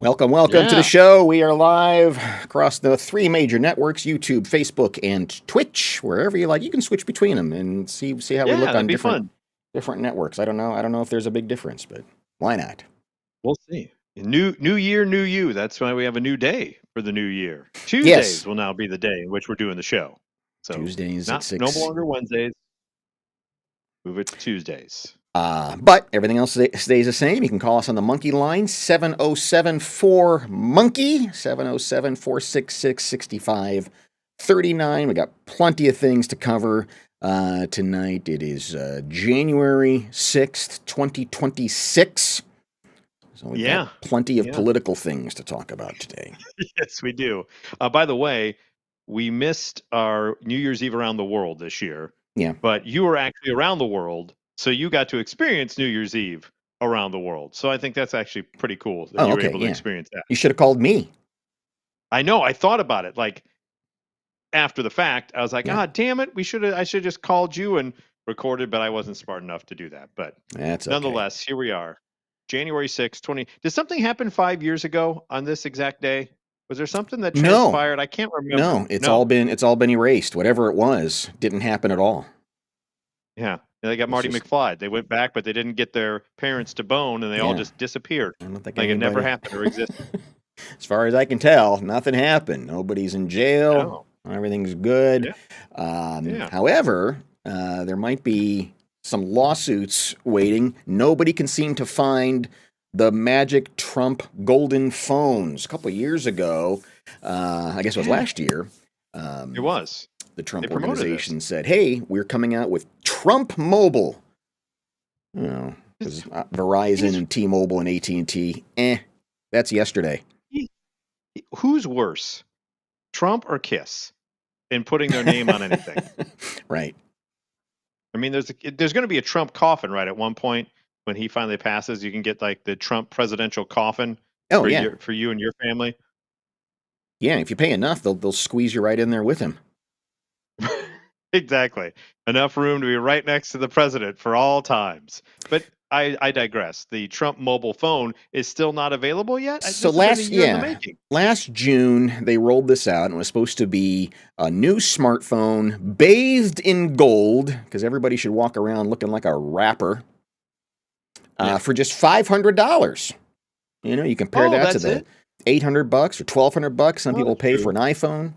Welcome to the Yeah, show. We are live across the three major networks: YouTube, Facebook, and Twitch. Wherever you like, you can switch between them and see how we yeah, look that'd on be different fun. different networks. I don't know. I don't know if there's a big difference, but why not? We'll see. New year, new you. That's why we have a new day for the new year. Yes, Tuesdays will now be the day in which we're doing the show. So Tuesdays at no 6. longer Wednesdays. Move it to Tuesdays. But everything else stays the same. You can call us on the monkey line, 707-4-MONKEY, 707-466-6539. We got plenty of things to cover tonight. It is January 6th, 2026. So we've got Yeah, plenty of yeah. political things to talk about today. Yes, we do. By the way, we missed our New Year's Eve around the world this year, Yeah. but you were actually around the world, so you got to experience New Year's Eve around the world. So I think that's actually pretty cool that Oh, you were okay. able to Yeah. experience that. You should have called me. I know. I thought about it. Like, after the fact, I was like, Yeah. ah, damn it, I should just called you and recorded, but I wasn't smart enough to do that. But That's okay. nonetheless, here we are. January 6th, 20. Did something happen 5 years ago on this exact day? Was there something that No. transpired? I can't remember. No. It's all No. been erased. Whatever it was didn't happen at all. Yeah. They got It's Marty just McFly. They went back, but they didn't get their parents to bone, and they all yeah. just disappeared. I don't think Like it never anybody. happened or existed. As far as I can tell, nothing happened. Nobody's in jail. No. Everything's good. Yeah. Yeah. However, there might be some lawsuits waiting. Nobody can seem to find the magic Trump golden phones. A couple of years ago, I guess it was Yeah. last year, It was. the Trump They promoted organization this. said, "Hey, we're coming out with Trump Mobile." You know, because Verizon He's, and T-Mobile and AT&T, that's yesterday. he, who's worse, Trump or Kiss, in putting their name on anything? Right. I mean, there's going to be a Trump coffin, right? At one point, when he finally passes, you can get like the Trump presidential coffin Oh yeah. for you and your family. Yeah, if you pay enough, they'll squeeze you right in there with him. Exactly, enough room to be right next to the president for all times. But I digress. The Trump mobile phone is still not available yet. So This has been a year in the making. last June they rolled this out and it was supposed to be a new smartphone bathed in gold because everybody should walk around looking like a rapper Yeah. for just $500. You know, you compare Oh, that to that's the it. $800 or $1,200 some Oh, people that's pay true. for an iPhone.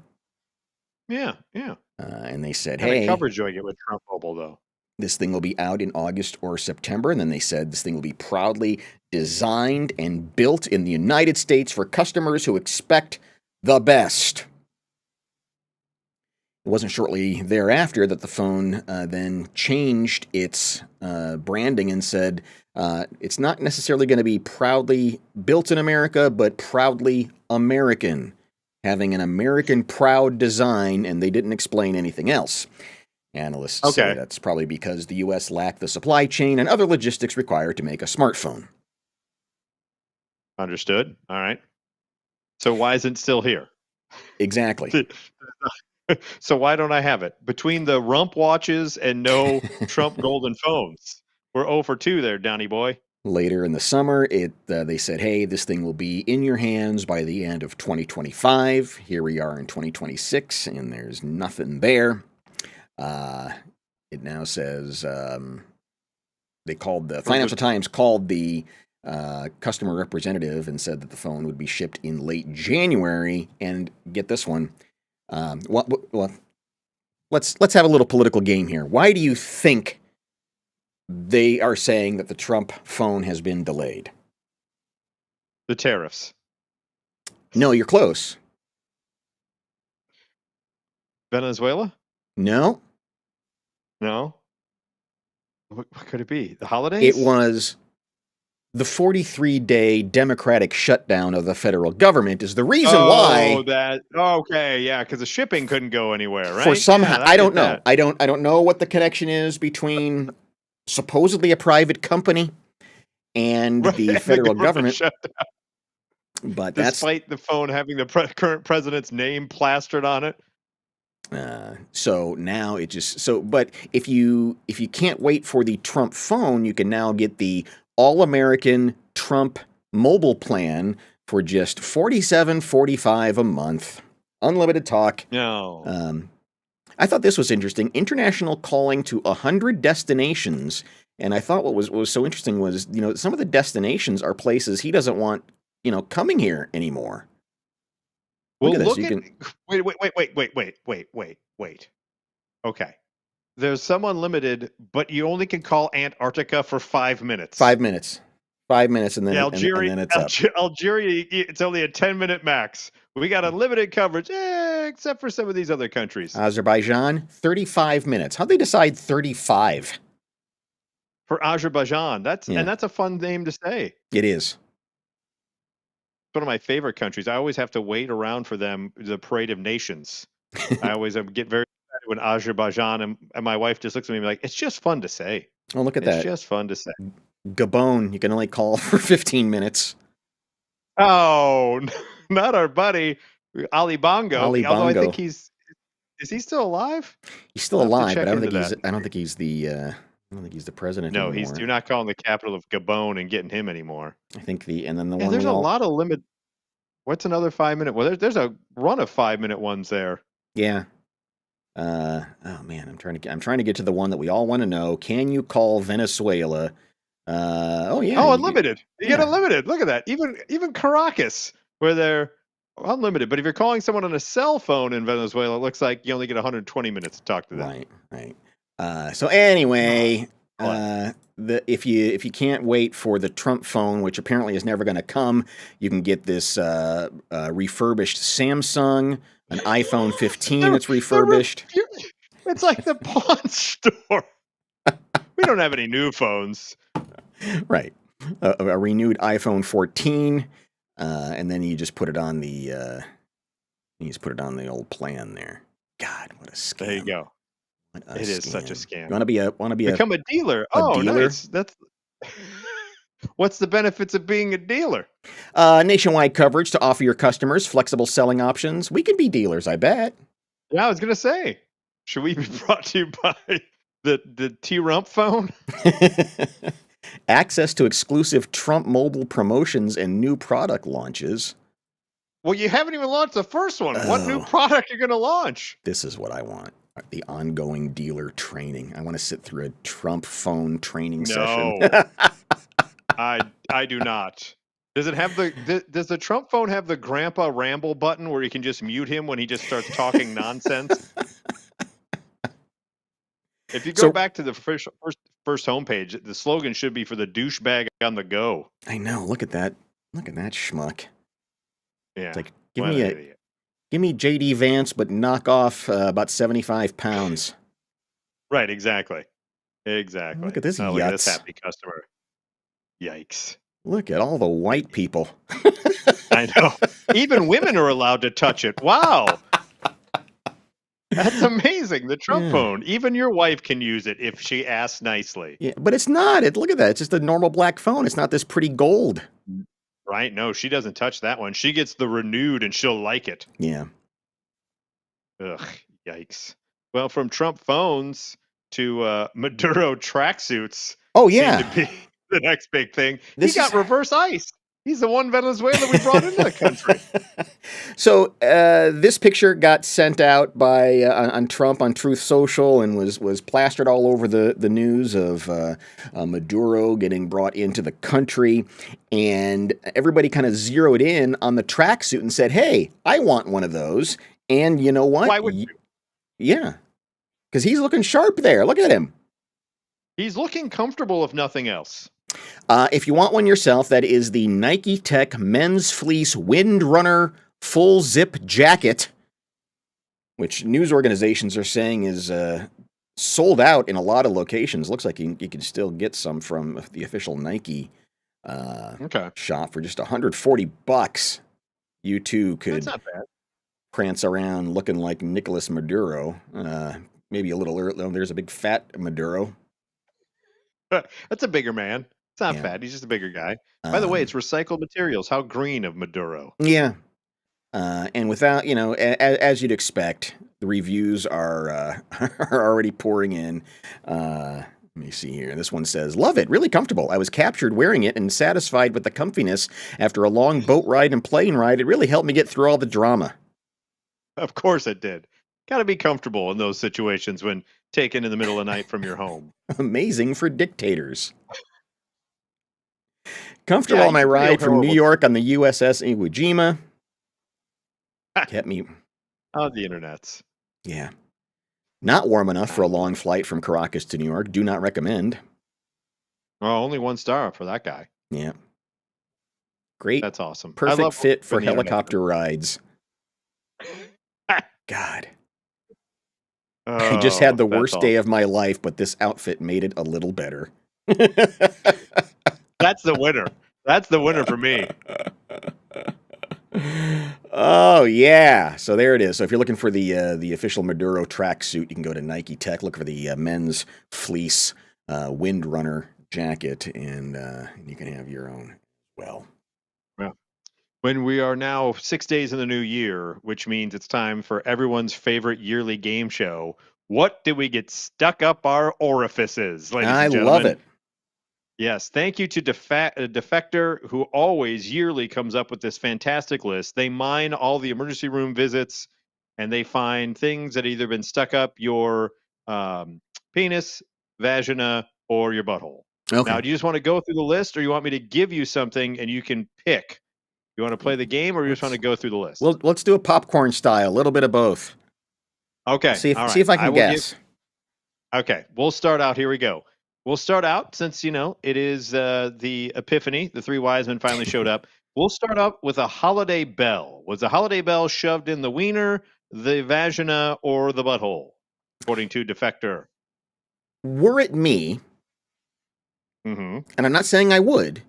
Yeah, yeah. And they said, Kind of hey, coverage do I get with Trump mobile though? this thing will be out in August or September. And then they said this thing will be proudly designed and built in the United States for customers who expect the best. It wasn't shortly thereafter that the phone then changed its branding and said it's not necessarily going to be proudly built in America, but proudly American, having an American proud design, and they didn't explain anything else. Analysts say Okay, that's probably because the U.S. lacked the supply chain and other logistics required to make a smartphone. understood. All right. So why isn't it still here? Exactly. So why don't I have it? Between the rump watches and no Trump golden phones, we're 0 for 2 there, Donny boy. Later in the summer, they said, hey, this thing will be in your hands by the end of 2025. Here we are in 2026, and there's nothing there. It now says the Financial Times called the customer representative and said that the phone would be shipped in late January. And get this one. Well, let's have a little political game here. Why do you think they are saying that the Trump phone has been delayed? The tariffs. No, you're close. Venezuela? No, No. What could it be? The it holidays? was the 43-day Democratic shutdown of the federal government is the reason Oh, why. that. Okay, yeah, because the shipping couldn't go anywhere, For right? somehow, Yeah, I don't get know. that. I don't know what the connection is between supposedly a private company and Right, the the federal government government, shut, but that's despite the phone having the current president's name plastered on it. so now it just so. But if you can't wait for the Trump phone, you can now get the all-American Trump mobile plan for just $47.45 a month. Unlimited talk. No. I thought this was interesting. International calling to 100 destinations. And I thought what was so interesting was, some of the destinations are places he doesn't want, coming here anymore. Look Well, at this. look You at can wait. Okay. There's some unlimited, but you only can call Antarctica for 5 minutes. 5 minutes. 5 minutes and then Algeria, and then it's up. Algeria, it's only a 10-minute max. We got unlimited coverage, except for some of these other countries. Azerbaijan, 35 minutes. How'd they decide 35? For Azerbaijan, that's Yeah. and that's a fun name to say. It is. It's one of my favorite countries. I always have to wait around for them, the Parade of Nations. I always get very excited when Azerbaijan, and my wife just looks at me like, it's just fun to say. Oh, look at It's that. just fun to say. Gabon, you can only call for 15 minutes. Oh, not our buddy Ali Bongo. Ali Although I Bongo. think is he still alive? He's still I'll have to alive, check but I don't into think he's the president No, anymore. you're not calling the capital of Gabon and getting him anymore. I think and then the Yeah, one there's we a all. lot of limit. What's another 5-minute? Well, there's a run of 5-minute ones there. Yeah. Oh man, I'm trying to get to the one that we all want to know. Can you call Venezuela? Oh yeah. Oh, unlimited. You get yeah. unlimited. Look at that. Even Caracas, where they're unlimited. But if you're calling someone on a cell phone in Venezuela, it looks like you only get 120 minutes to talk to them. Right. So anyway, What? if you can't wait for the Trump phone, which apparently is never going to come, you can get this refurbished Samsung, an iPhone 15 that's refurbished. It's like the pawn store. We don't have any new phones. Right. A renewed iPhone 14, and then you just put it on the old plan there. God, what a scam! There you go. It is scam. such a scam. You want to become a dealer? dealer? Nice. That's what's the benefits of being a dealer? Nationwide coverage to offer your customers flexible selling options. We can be dealers, I bet. Yeah, I was gonna say, should we be brought to you by the T-Rump phone? Access to exclusive Trump mobile promotions and new product launches. Well, you haven't even launched the first one. What new product are you going to launch? This is what I want. The ongoing dealer training. I want to sit through a Trump phone training session. I do not. Does it have does the Trump phone have the grandpa ramble button where you can just mute him when he just starts talking nonsense? If you go back to the first homepage, the slogan should be for the douchebag on the go. I know. Look at that. Look at that schmuck. Yeah. It's like, give me JD Vance, but knock off about 75 pounds. Right. Exactly. Look at this Look at this happy customer. Yikes. Look at all the white people. I know. Even women are allowed to touch it. Wow. That's amazing. The Trump phone. Even your wife can use it if she asks nicely. Yeah, but it's not. Look at that. It's just a normal black phone. It's not this pretty gold. Right? No, she doesn't touch that one. She gets the renewed and she'll like it. Yeah. Ugh, yikes. Well, from Trump phones to Maduro tracksuits. Oh, yeah. Seem to be the next big thing. He got reverse ice. He's the one Venezuela we brought into the country. So this picture got sent out by on Trump on Truth Social and was plastered all over the news of Maduro getting brought into the country, and everybody kind of zeroed in on the tracksuit and said, "Hey, I want one of those." And you know what? Why would you? Yeah, because he's looking sharp there. Look at him. He's looking comfortable, if nothing else. If you want one yourself, that is the Nike Tech Men's Fleece Windrunner Full Zip Jacket, which news organizations are saying is sold out in a lot of locations. Looks like you can still get some from the official Nike shop for just $140. You too could prance around looking like Nicolas Maduro. Maybe a little early. There's a big fat Maduro. That's a bigger man. It's not fat. He's just a bigger guy. By the way, it's recycled materials. How green of Maduro. Yeah. And without, as you'd expect, the reviews are are already pouring in. Let me see here. This one says, love it, really comfortable. I was captured wearing it and satisfied with the comfiness after a long boat ride and plane ride. It really helped me get through all the drama. Of course it did. Got to be comfortable in those situations when taken in the middle of the night from your home. Amazing for dictators. Yeah, Comfortable on you my can feel ride from New horrible. York on the USS Iwo Jima. Kept me, On the internets. yeah. Not warm enough for I a love long it. flight from Caracas to New York. Do not recommend. Oh, only 1 star for that guy. Yeah. Great, That's awesome. I perfect love fit for when the internet. helicopter rides. God. I just had Oh, the that's worst day awesome. of my life, but this outfit made it a little better. That's the winner. That's the winner for me. Oh yeah, so there it is. So if you're looking for the official Maduro tracksuit, you can go to Nike Tech. Look for the men's fleece Windrunner jacket, and you can have your own. Well, Yeah. When we are now 6 days in the new year, which means it's time for everyone's favorite yearly game show. What did we get stuck up our orifices, ladies I and love gentlemen? it. Yes, thank you to Defector, who always yearly comes up with this fantastic list. They mine all the emergency room visits, and they find things that either been stuck up your um, penis, vagina, or your butthole. Now, Okay, do you just want to go through the list, or you want me to give you something and you can pick? You want to play the game, or you just want to let's go through the list? let's do a popcorn style, a little bit of both. Okay, all See right. if I I can will give. guess. Okay, we'll start out. Here we go. We'll start out since it is the Epiphany. The three wise men finally showed up. We'll start up with a holiday bell. Was the holiday bell shoved in the wiener, the vagina, or the butthole? According to Defector. Were it me, Mm-hmm. and I'm not saying I would,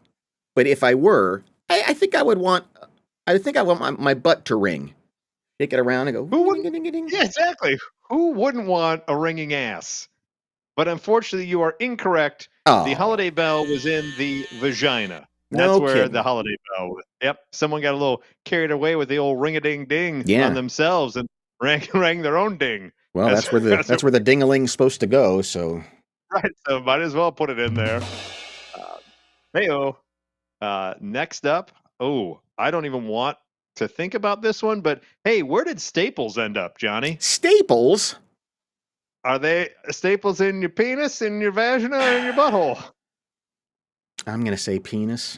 but if I were, I think I would want. I think I want my butt to ring. Shake it around and go Who ring, wouldn't? ding, ding, ding, ding. Yeah, exactly. Who wouldn't want a ringing ass? But unfortunately, you are incorrect. The Oh, holiday bell was in the vagina. That's no where the kidding. holiday bell was. Yep. Someone got a little carried away with the old ring a ding ding on Yeah. themselves and rang their own ding. Well, That's that's that's what where the ding-a-ling's supposed to go. So right. So might as well put it in there. Uh, Heyo. Next up. Oh, I don't even want to think about this one, but hey, where did staples end up, Johnny? Staples. Are they staples in your penis, in your vagina, or in your butthole? I'm gonna say penis.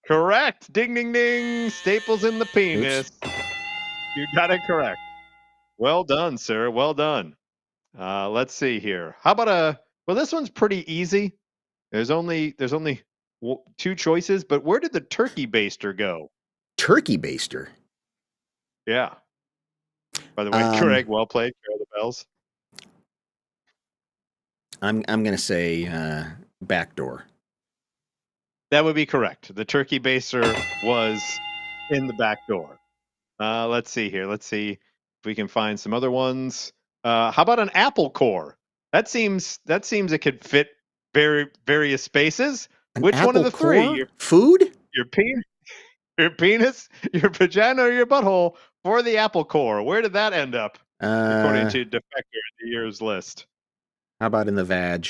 Correct. Ding, ding, ding. Staples in the Oops. penis. You got it correct. Well done, sir. Well done. Let's see here. How about well, this one's pretty easy. There's only two choices, but where did the turkey baster go? Turkey baster. Yeah. By the way, Um, Greg, well played. Carol the bells. I'm gonna say back door. That would be correct. The turkey baster was in the back door. Let's see here. Let's see if we can find some other ones. How about an apple core? That seems it could fit various spaces. An Which one of apple the three? core? Food? Your penis, your penis, your vagina, or your butthole for the apple core? Where did that end up, according How to Defector, the year's list? about in the vag?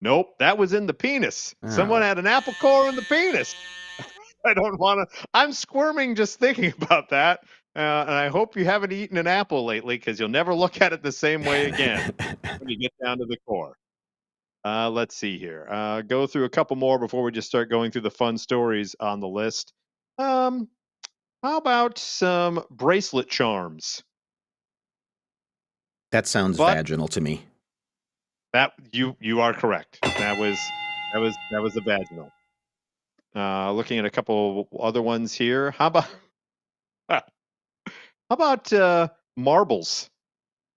Nope, that was in the penis. Someone Oh. had an apple core in the penis. I don't want to. I'm squirming just thinking about that. And I hope you haven't eaten an apple lately because you'll never look at it the same way again when you get down to the core. Let's see here. Go through a couple more before we just start going through the fun stories on the list. Um, how about some bracelet charms? That sounds But vaginal to me. that you are correct. That was the vaginal. Looking at a couple other ones here. How about marbles?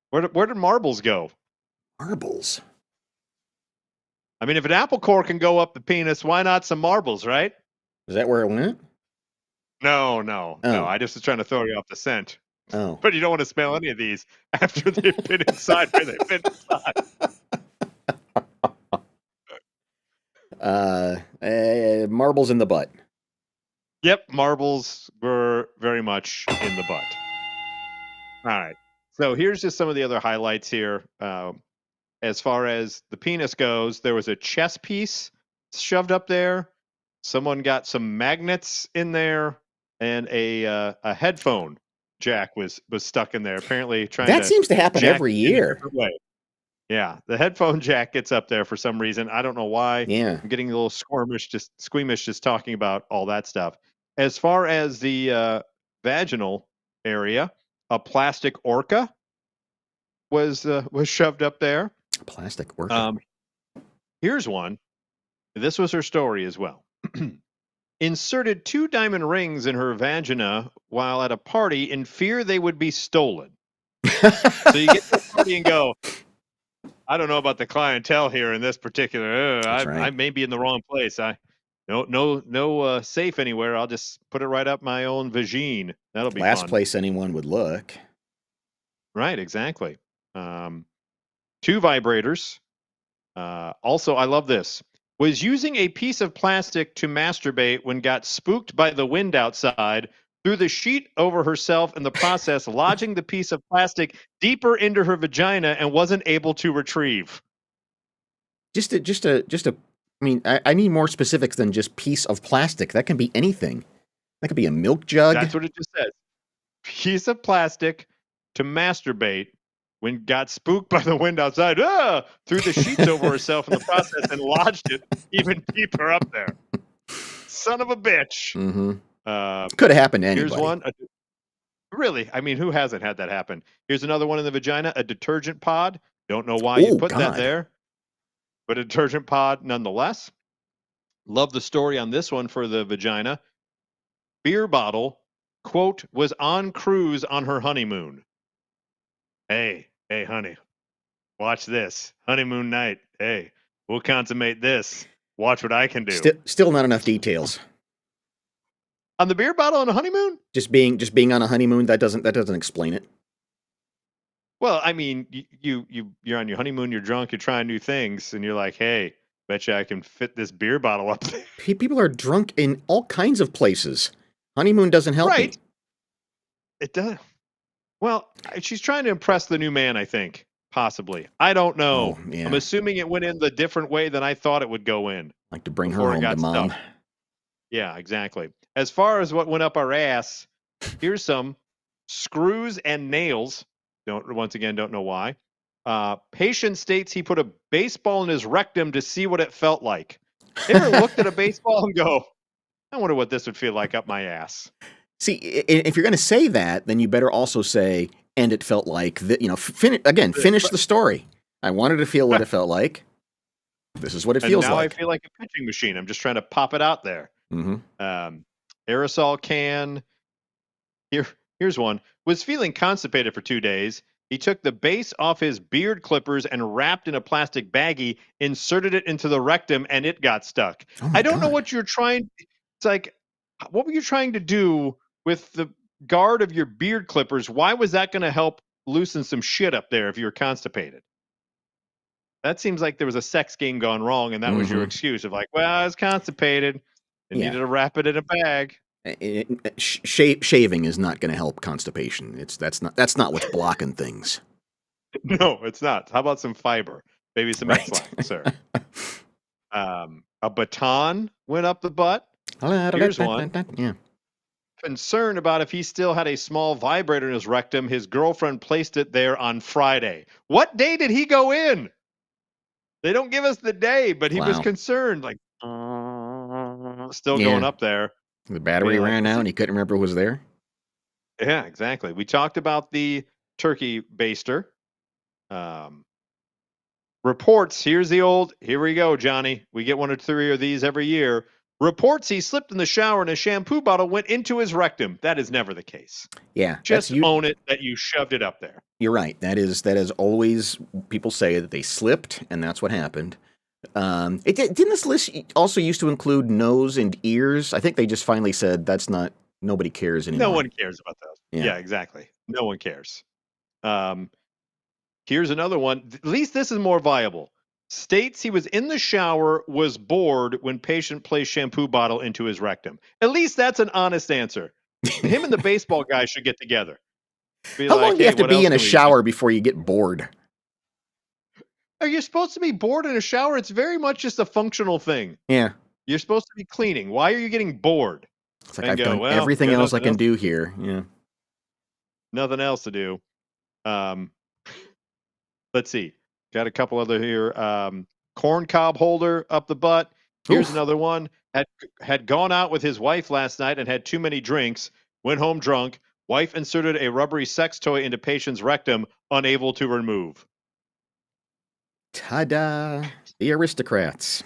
Where did marbles go? Marbles. I mean, if an apple core can go up the penis, why not some marbles, right? Is that where it went? No, no, no. Oh. I just was trying to throw you off the scent. Oh. But you don't want to smell any of these after they've been inside where they've been inside. Marbles in the butt. Yep, marbles were very much in the butt. All right. So here's just some of the other highlights here. as far as the penis goes, there was a chess piece shoved up there. Someone got some magnets in there, and a headphone jack was stuck in there. Apparently, trying That to seems to happen jack every it in a year. different way. Yeah, the headphone jack gets up there for some reason. I don't know why. Yeah. I'm getting a little squeamish just talking about all that stuff. As far as the vaginal area, a plastic orca was shoved up there. Plastic orca. Um, here's one. This was her story as well. Inserted 2 diamond rings in her vagina while at a party in fear they would be stolen. So you get to a party and go, I don't know about the clientele here in this particular. That's I right. may be in the wrong place. No safe anywhere. I'll just put it right up my own vagine. That'll be Last fun. place anyone would look. Right, exactly. 2 vibrators. Also, I love this. Was using a piece of plastic to masturbate when got spooked by the wind outside, threw the sheet over herself in the process, lodging the piece of plastic deeper into her vagina and wasn't able to retrieve. Just a. I mean, I need more specifics than just piece of plastic. That can be anything. That could be a milk jug. That's what it just says. Piece of plastic to masturbate when got spooked by the wind outside. Threw the sheets over herself in the process and lodged it even deeper up there. Son of a bitch. Mm-hmm. Uh, Could have happened to here's anybody. one. Really? I mean, who hasn't had that happen? Here's another one in the vagina, a detergent pod. Don't know why you'd Oh put that God. there, but a detergent pod nonetheless. Love the story on this one for the vagina. Beer bottle, quote, was on cruise on her honeymoon. Hey, honey, watch this. Honeymoon night. Hey, we'll consummate this. Watch what I can do. Still not enough details. On the beer bottle on a honeymoon? Just being on a honeymoon, that doesn't explain it. Well, I mean, you're on your honeymoon, you're drunk, you're trying new things, and you're like, hey, betcha I can fit this beer bottle up there. People are drunk in all kinds of places. Honeymoon doesn't help Right. me. It does. Well, she's trying to impress the new man, I think. Possibly. I don't know. Oh, yeah. I'm assuming it went in the different way than I thought it would go in. Like to bring her before it home got to mom. stuck. Yeah, exactly. As far as what went up our ass, here's some screws and nails. Don't know why. Patient states he put a baseball in his rectum to see what it felt like. Ever looked at a baseball and go, I wonder what this would feel like up my ass? See, if you're going to say that, then you better also say, and it felt like that. Finish the story. I wanted to feel what it felt like. This is what it feels now like. I feel like a pitching machine. I'm just trying to pop it out there. Mm-hmm. Aerosol can. Here's one. Was feeling constipated for 2 days. He took the base off his beard clippers and wrapped in a plastic baggie, inserted it into the rectum, and it got stuck. Oh I don't know God. what you're trying. It's like, what were you trying to do with the guard of your beard clippers? Why was that going to help loosen some shit up there if you were constipated? That seems like there was a sex game gone wrong, and that was your excuse of like, well, I was constipated and needed to wrap it in a bag. Shaving is not going to help constipation. That's not what's blocking things. No, it's not. How about some fiber? Maybe some X-Lax, sir. A baton went up the butt. Here's one. Yeah. Concerned about if he still had a small vibrator in his rectum, his girlfriend placed it there on Friday. What day did he go in? They don't give us the day, but he was concerned, like still going up there. The battery ran out and he couldn't remember who was there. Yeah, exactly. We talked about the turkey baster. Reports, here we go, Johnny. We get 1 or 3 of these every year. Reports he slipped in the shower and a shampoo bottle went into his rectum. That is never the case. Yeah. Just own it that you shoved it up there. You're right. That is always, people say that they slipped and that's what happened. Didn't this list also used to include nose and ears? I think they just finally said nobody cares anymore. No one cares about those. Yeah, exactly. No one cares. Here's another one. At least this is more viable. States he was in the shower, was bored when patient placed shampoo bottle into his rectum. At least that's an honest answer. Him and the baseball guy should get together. How long do you have to be in a shower before you get bored? Are you supposed to be bored in a shower? It's very much just a functional thing. Yeah. You're supposed to be cleaning. Why are you getting bored? It's like And I've go, done well, everything got else I nothing can else. do here. Yeah. Nothing else to do. Um, let's see. Got a couple other here. Corn cob holder up the butt. Here's Oof. another one. Had gone out with his wife last night and had too many drinks. Went home drunk. Wife inserted a rubbery sex toy into patient's rectum, unable to remove. Ta-da. The aristocrats.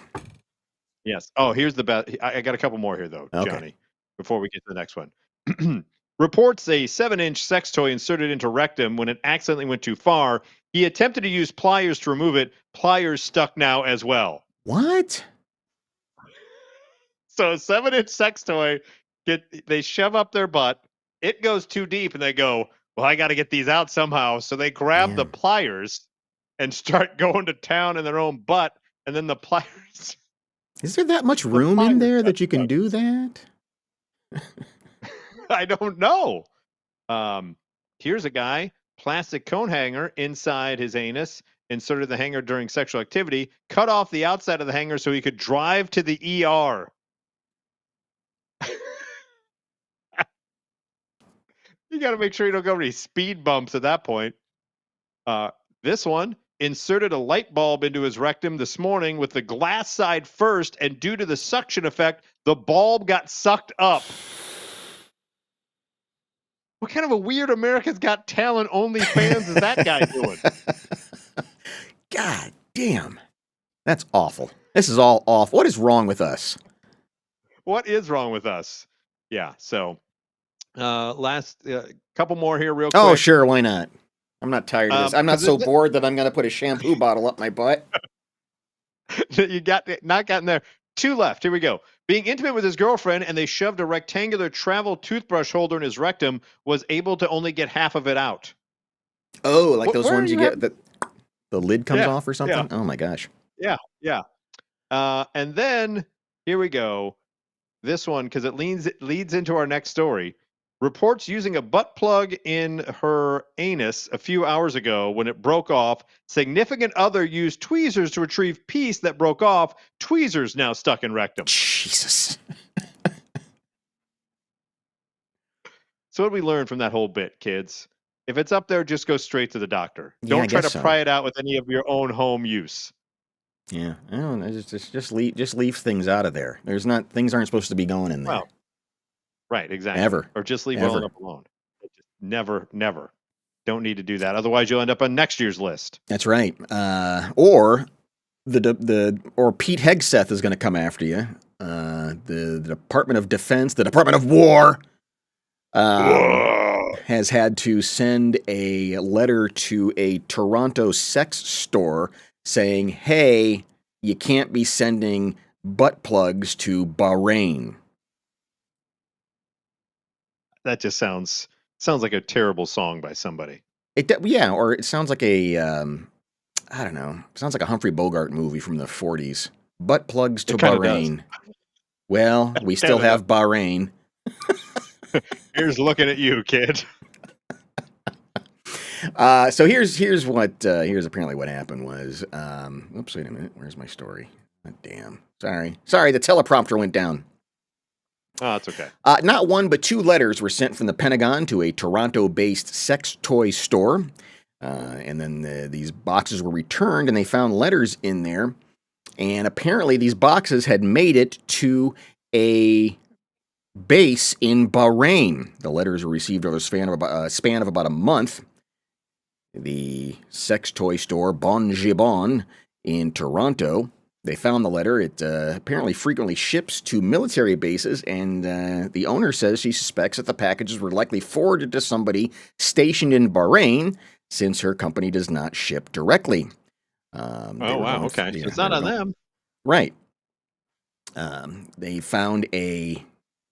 Yes. Oh, here's the best. I got a couple more here though, Okay. Johnny. Before we get to the next one. Reports a 7-inch sex toy inserted into rectum when it accidentally went too far. He attempted to use pliers to remove it. Pliers stuck now as well. What? So a 7-inch sex toy, they shove up their butt. It goes too deep, and they go, "Well, I got to get these out somehow." So they grab Yeah. the pliers and start going to town in their own butt, and then the pliers, Is there that much the room in pliers there got that you can stuck. do that? I don't know. Um, here's a guy, plastic cone hanger inside his anus, inserted the hanger during sexual activity, cut off the outside of the hanger so he could drive to the ER. You got to make sure you don't go any speed bumps at that point. Uh, this one inserted a light bulb into his rectum this morning with the glass side first, and due to the suction effect, the bulb got sucked up. What kind of a weird America's Got Talent OnlyFans is that guy doing? God damn. That's awful. This is all awful. What is wrong with us? What is wrong with us? Yeah. So, last couple more here, real Oh, quick. sure. Why not? I'm not tired of this. I'm not Because so bored that I'm going to put a shampoo bottle up my butt. you got not gotten there. Two left. Here we go. Being intimate with his girlfriend, and they shoved a rectangular travel toothbrush holder in his rectum, was able to only get half of it out. Oh, like those Where are ones you you get having? that the lid comes Yeah, off or yeah, something? Oh my gosh. yeah, yeah. And then here we go. This one, because it leads into our next story. Reports using a butt plug in her anus a few hours ago when it broke off. Significant other used tweezers to retrieve piece that broke off. Tweezers now stuck in rectum. Jesus. So what did we learn from that whole bit, kids? If it's up there, just go straight to the doctor. Yeah, I Don't try guess to so. pry it out with any of your own home use. Yeah. I don't know. Just leave things out of there. There's not things aren't supposed to be going in there. Well, right, exactly. Ever. Or just leave well Ever. enough alone. Just never, never. Don't need to do that. Otherwise, you'll end up on next year's list. That's right. Or or Pete Hegseth is going to come after you. The Department of Defense, the Department of War, Whoa. has had to send a letter to a Toronto sex store saying, "Hey, you can't be sending butt plugs to Bahrain." That just sounds like a terrible song by somebody. Yeah, or it sounds like a I don't know. It sounds like a Humphrey Bogart movie from the 40s. Butt plugs to It kind of does. Bahrain. Well, we still Kind of have Bahrain. Here's looking at you, kid. So here's apparently what happened was. Oops, wait a minute. Where's my story? Oh, damn. Sorry. The teleprompter went down. Oh, that's okay. Not one, but two letters were sent from the Pentagon to a Toronto-based sex toy store. And then these boxes were returned, and they found letters in there. And apparently these boxes had made it to a base in Bahrain. The letters were received over a span of about a month. The sex toy store Bon Gibon in Toronto. They found the letter. It apparently frequently ships to military bases, and the owner says she suspects that the packages were likely forwarded to somebody stationed in Bahrain, since her company does not ship directly. Oh, wow. Okay. So it's not on them. Right. They found a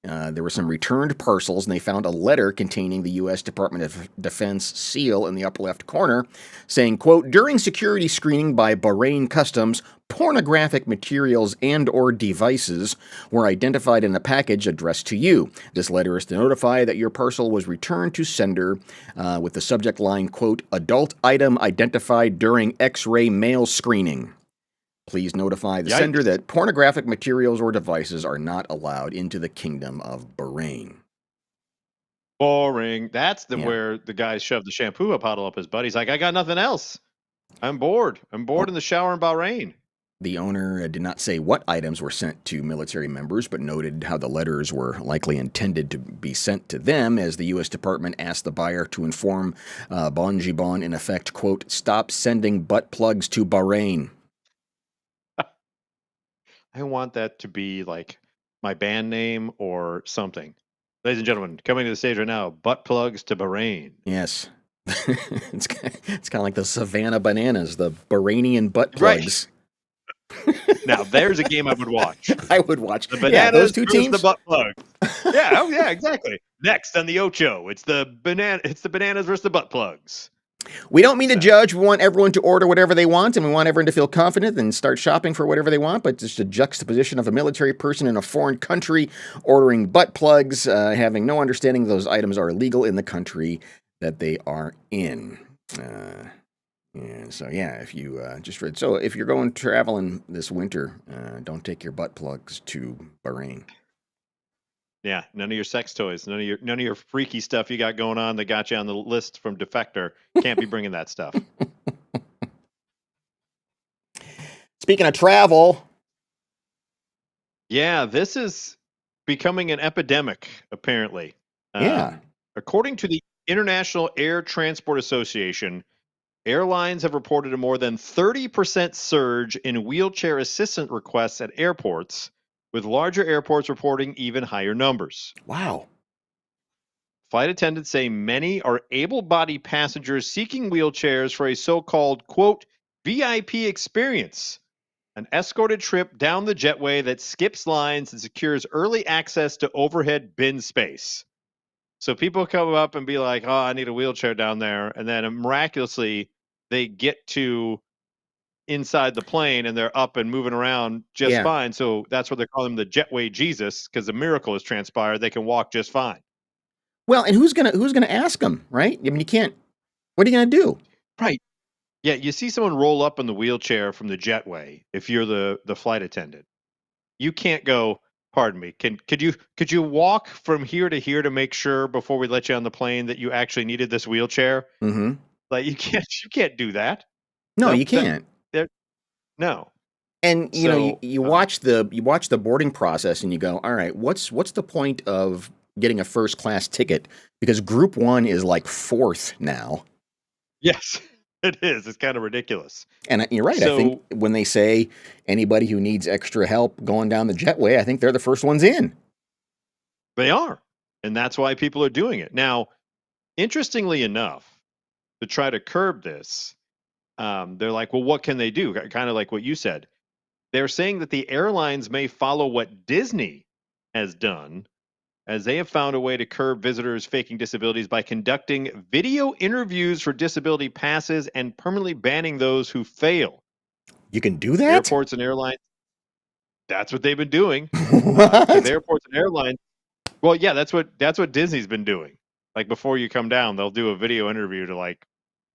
There were some returned parcels, and they found a letter containing the U.S. Department of Defense seal in the upper left corner saying, quote, during security screening by Bahrain Customs, pornographic materials and or devices were identified in a package addressed to you. This letter is to notify that your parcel was returned to sender with the subject line, quote, adult item identified during X-ray mail screening. Please notify the sender Yikes. that pornographic materials or devices are not allowed into the Kingdom of Bahrain. Boring. That's Yeah. where the guy shoved the shampoo bottle up his butt. He's like, I got nothing else. I'm bored. I'm bored Well, in the shower in Bahrain. the owner did not say what items were sent to military members, but noted how the letters were likely intended to be sent to them, as the U.S. Department asked the buyer to inform Bonjibon, in effect, quote, stop sending butt plugs to Bahrain. I want that to be like my band name or something. Ladies and gentlemen, coming to the stage right now, butt plugs to Bahrain. Yes. it's kind of like the Savannah Bananas, the Bahrainian butt Right. plugs. Now, there's a game I would watch. I would watch. The Yeah, those bananas two versus the teams. butt plugs. Yeah, oh yeah, exactly. Next on the Ocho, it's the bananas versus the butt plugs. We don't mean to So- judge. We want everyone to order whatever they want, and we want everyone to feel confident and start shopping for whatever they want. But just a juxtaposition of a military person in a foreign country ordering butt plugs, having no understanding those items are illegal in the country that they are in. And so, yeah, if you just read, so if you're going traveling this winter, don't take your butt plugs to Bahrain. Yeah, none of your sex toys, none of your freaky stuff you got going on that got you on the list from Defector. Can't be bringing that stuff. Speaking of travel, Yeah, this is becoming an epidemic, apparently. Yeah. According to the International Air Transport Association, airlines have reported a more than 30% surge in wheelchair assistant requests at airports, with larger airports reporting even higher numbers. wow. Flight attendants say many are able bodied passengers seeking wheelchairs for a so called, quote, VIP experience, an escorted trip down the jetway that skips lines and secures early access to overhead bin space. So people come up and be like, oh, I need a wheelchair down there. And then miraculously, they get to inside the plane and they're up and moving around just Yeah. fine. So that's what they call him, the jetway Jesus, because a miracle has transpired. They can walk just fine. Well, and who's gonna ask them, right? I mean, you can't. What are you gonna do? Right. Yeah, you see someone roll up in the wheelchair from the jetway if you're the flight attendant. You can't go, pardon me, could you walk from here to make sure before we let you on the plane that you actually needed this wheelchair? Mm-hmm. Like you can't do that. No, Nope, you can't. no. And you know, you, So you watch the boarding process, and you go, all right, what's the point of getting a first class ticket? Because Group 1 is like fourth now. yes, it is. It's kind of ridiculous. And you're right. I think when they say anybody who needs extra help going down the jetway, I think they're the first ones in. They are. And that's why people are doing it. Now, interestingly enough, to try to curb this, they're like, well, what can they do? Kind of like what you said. They're saying that the airlines may follow what Disney has done, as they have found a way to curb visitors faking disabilities by conducting video interviews for disability passes and permanently banning those who fail. You can do that? Airports and airlines, that's what they've been doing. What? Because airports and airlines, well, yeah, that's what Disney's been doing. Like before you come down, they'll do a video interview to like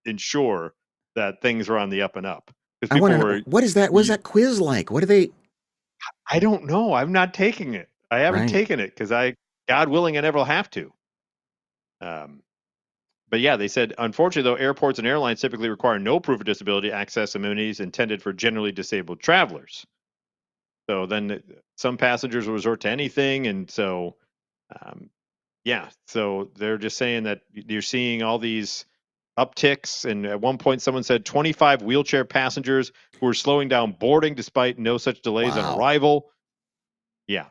ensure that things are on the up and up. Because I want people to were, know, what is that? What is that quiz like? What do they? I don't know. I'm not taking it. I haven't Right. taken it because God willing, I never will have to. But yeah, they said, unfortunately, though, airports and airlines typically require no proof of disability to access amenities intended for generally disabled travelers. So then some passengers will resort to anything. And so, yeah, so they're just saying that you're seeing all these upticks. And at one point, someone said 25 wheelchair passengers who were slowing down boarding despite no such delays on Wow. arrival. Yeah.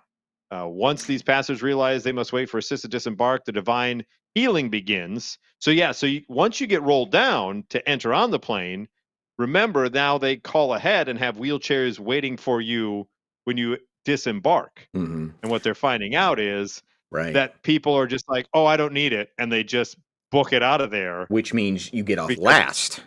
Once these passengers realize they must wait for assisted disembark, the divine healing begins. So yeah, so once you get rolled down to enter on the plane, remember now they call ahead and have wheelchairs waiting for you when you disembark. Mm-hmm. And what they're finding out is Right. that people are just like, oh, I don't need it. And they just book it out of there. Which means you get off Because last.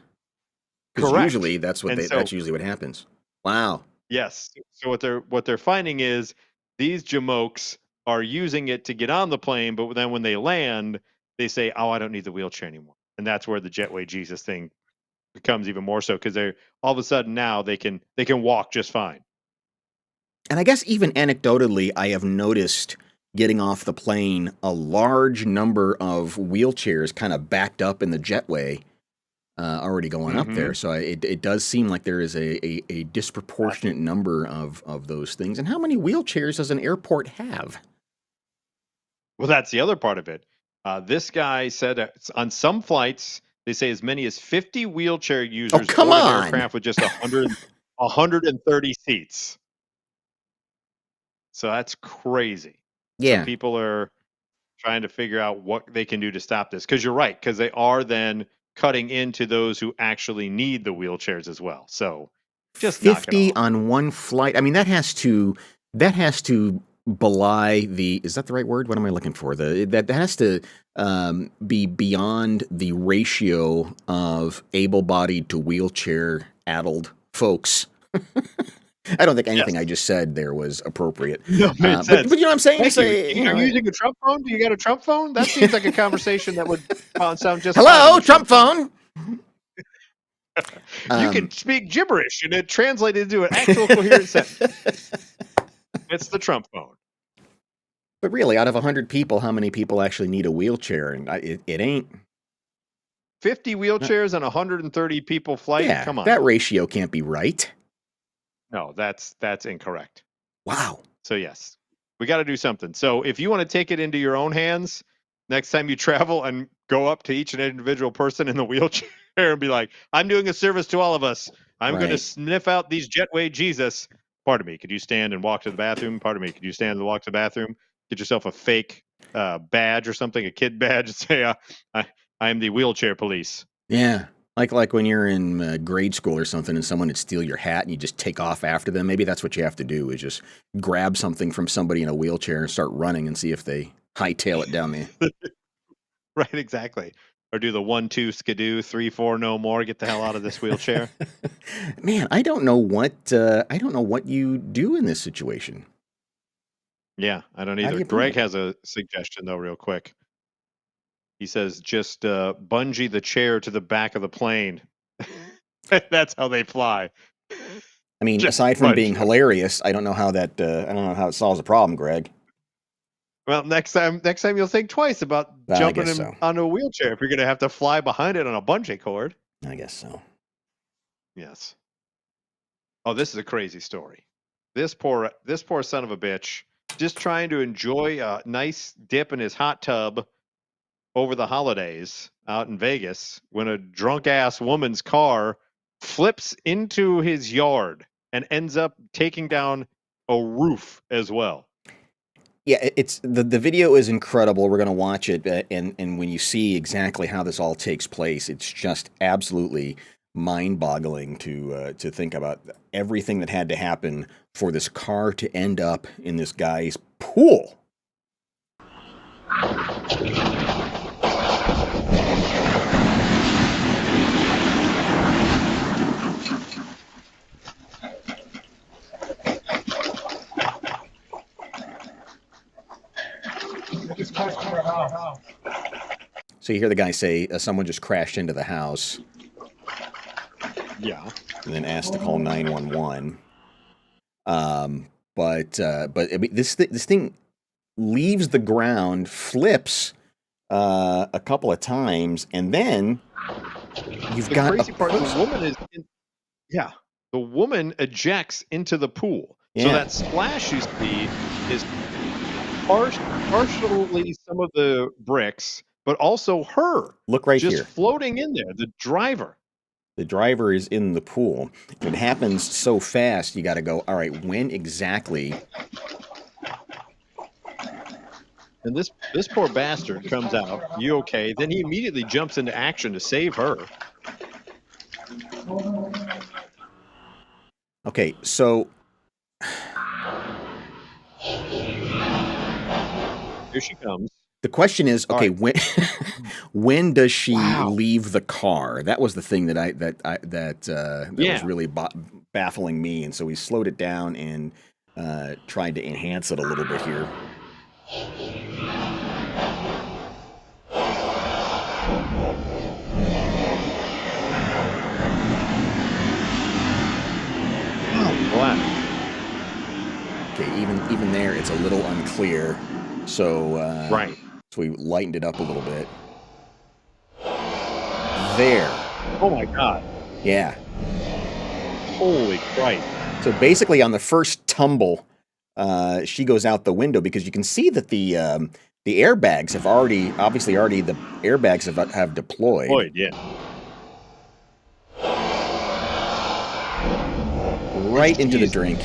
Because correct. usually that's And that's so, usually what happens. Wow. yes. So what they're finding is these jamokes are using it to get on the plane, but then when they land, they say, "Oh, I don't need the wheelchair anymore." And that's where the Jetway Jesus thing becomes even more so because they're all of a sudden now they can walk just fine. And I guess even anecdotally, I have noticed getting off the plane a large number of wheelchairs kind of backed up in the jetway already going up Mm-hmm. there. So it does seem like there is a disproportionate number of those things. And how many wheelchairs does an airport have? Well, that's the other part of it. This guy said on some flights they say as many as 50 wheelchair Oh, users come board an on. aircraft with just 130 seats. So that's crazy. So Yeah. people are trying to figure out what they can do to stop this. Because you're right, because they are then cutting into those who actually need the wheelchairs as well. So just knock it 50 off. on one flight. I mean, that has to belie the, is that the right word? What am I looking for? That has to be beyond the ratio of able-bodied to wheelchair-addled folks. I don't think anything I Yes. just said there was appropriate. No, made But sense. you know what I'm saying? Thank you. Say, you Are know, you using a Trump phone? Do you got a Trump phone? That seems like a conversation that would sound just fine on hello, the Trump Trump phone. phone. You can speak gibberish and it translated into an actual coherent sentence. It's the Trump phone. But really, out of 100 people, how many people actually need a wheelchair? And it ain't. 50 wheelchairs and 130 people flight? Yeah, Come on that now. ratio can't be right. No, that's incorrect. Wow. So yes, we got to do something. So if you want to take it into your own hands next time you travel and go up to each and individual person in the wheelchair and be like, "I'm doing a service to all of us. I'm going to Right. sniff out these Jetway Jesus." Pardon me. Could you stand and walk to the bathroom? Pardon me. Could you stand and walk to the bathroom? Get yourself a fake badge or something, a kid badge, and say, I am the wheelchair police." Yeah. Like when you're in grade school or something and someone would steal your hat and you just take off after them. Maybe that's what you have to do is just grab something from somebody in a wheelchair and start running and see if they hightail it down there. Right, exactly. Or do the 1-2 skidoo, 3-4 no more. Get the hell out of this wheelchair. Man, I don't know what you do in this situation. Yeah, I don't How do either. you play Greg it? has a suggestion though, real quick. He says just bungee the chair to the back of the plane. That's how they fly. I mean, Just aside from being bungee them. hilarious, I don't know how it solves a problem, Greg. Well, next time you'll think twice about Well, I jumping guess in so. onto a wheelchair if you're going to have to fly behind it on a bungee cord. I guess so. Yes. Oh, this is a crazy story. This poor son of a bitch just trying to enjoy a nice dip in his hot tub over the holidays out in Vegas when a drunk ass woman's car flips into his yard and ends up taking down a roof as well. Yeah, it's the video is incredible. We're gonna watch it, and when you see exactly how this all takes place, it's just absolutely mind-boggling to think about everything that had to happen for this car to end up in this guy's pool. So you hear the guy say, "Someone just crashed into the house," Yeah. and then asked to call 911. But I mean, this thing leaves the ground, flips a couple of times, and then you've The got a crazy part, the person. woman yeah, the woman ejects into the pool. So Yeah, that splash you see is partially some of the bricks, but also her look right just here. floating in there, the driver. The driver is in the pool. It happens so fast, you got to go, all right, when exactly? And this poor bastard comes out, you okay? Then he immediately jumps into action to save her. Okay, so Here she comes. The question is, All okay, right. when does she Wow. leave the car? That was the thing that was Yeah. really baffling me, and so we slowed it down and tried to enhance it a little bit here. Oh, black. Okay, even there, it's a little unclear, so Right. so we lightened it up a little bit. There, Oh my God. yeah. Holy Christ. So basically, on the first tumble, she goes out the window because you can see that the airbags have obviously already the airbags have deployed Boyd, yeah. right into the Jeez. drink.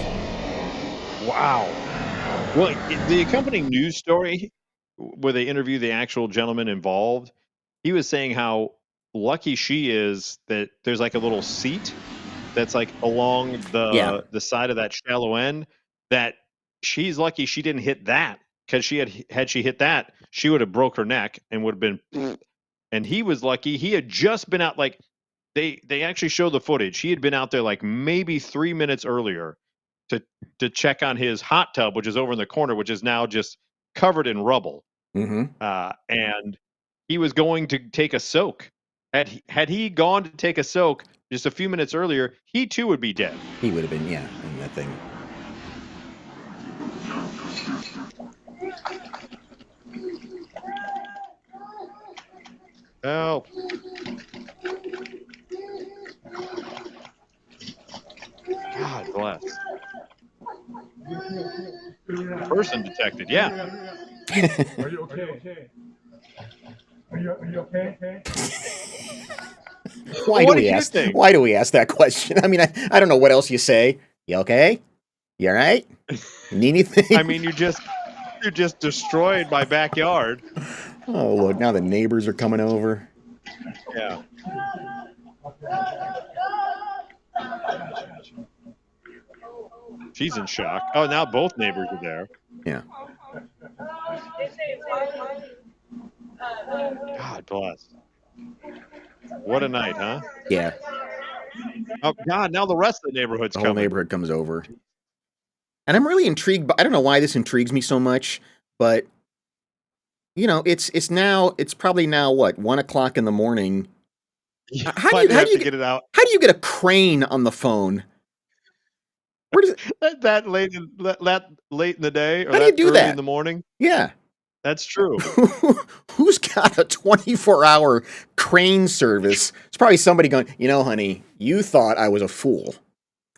Wow. Well, the accompanying news story where they interview the actual gentleman involved, he was saying how lucky she is that there's like a little seat that's like along Yeah. the side of that shallow end, that she's lucky she didn't hit that, because had she hit that, she would have broke her neck and would have been. And he was lucky he had just been out, like they actually show the footage. He had been out there like maybe 3 minutes earlier to check on his hot tub, which is over in the corner, which is now just covered in rubble. Mm-hmm. And he was going to take a soak. Had he gone to take a soak just a few minutes earlier, he too would be dead. He would have been, yeah, in that thing. Help. God bless. Person detected, yeah. Are you okay? Are you okay? Why do What do we you ask? think? Why do we ask that question? I mean, I don't know what else you say. You okay? You all right? You need anything? I mean, you just destroyed my backyard. Oh, look, now the neighbors are coming over. Yeah. She's in shock. Oh, now both neighbors are there. Yeah. God bless. What a night, huh? Yeah. Oh God, now the rest of the neighborhood's The whole coming. neighborhood comes over. And I'm really intrigued, but I don't know why this intrigues me so much, but you know, it's probably now what, 1 o'clock in the morning. How do Why'd you they how do have you to get get it out how do you get a crane on the phone? Where does it, that late in the day, or how do you that do early in that? the morning? Yeah. That's true. Who's got a 24-hour crane service? It's probably somebody going, you know, honey, you thought I was a fool.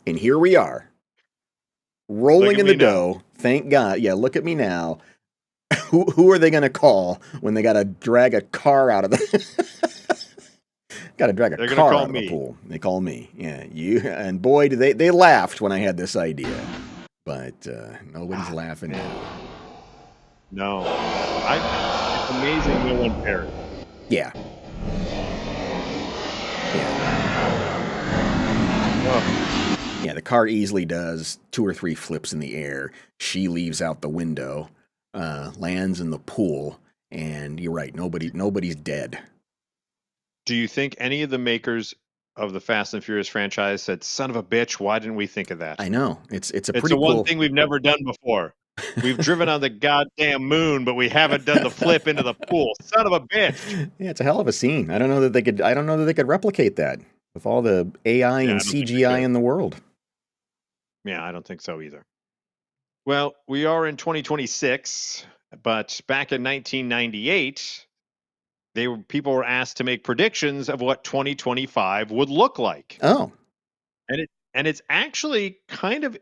And here we are, Look rolling at in the me now. dough. Thank God. Yeah, look at me now. Who are they going to call when they got to drag a car out of the got to drag a They're gonna car call out of the me. pool? They call me. Yeah, you and boy, do they laughed when I had this idea. But nobody's God, laughing man. now. No. It's amazing no one perished. Yeah. Oh, Yeah, the car easily does 2 or 3 flips in the air. She leaves out the window, lands in the pool, and you're right. Nobody's dead. do you think any of the makers of the Fast and Furious franchise said, "Son of a bitch, why didn't we think of that? I know it's a It's pretty the one cool. thing we've never done before. We've driven on the goddamn moon, but we haven't done the flip into the pool. Son of a bitch." Yeah, it's a hell of a scene. I don't know that they could. I don't know that they could replicate that with all the AI Yeah, and I don't think they CGI could. in the world. Yeah, I don't think so either. Well, we are in 2026, but back in 1998, people were asked to make predictions of what 2025 would look like. Oh, And it's actually kind of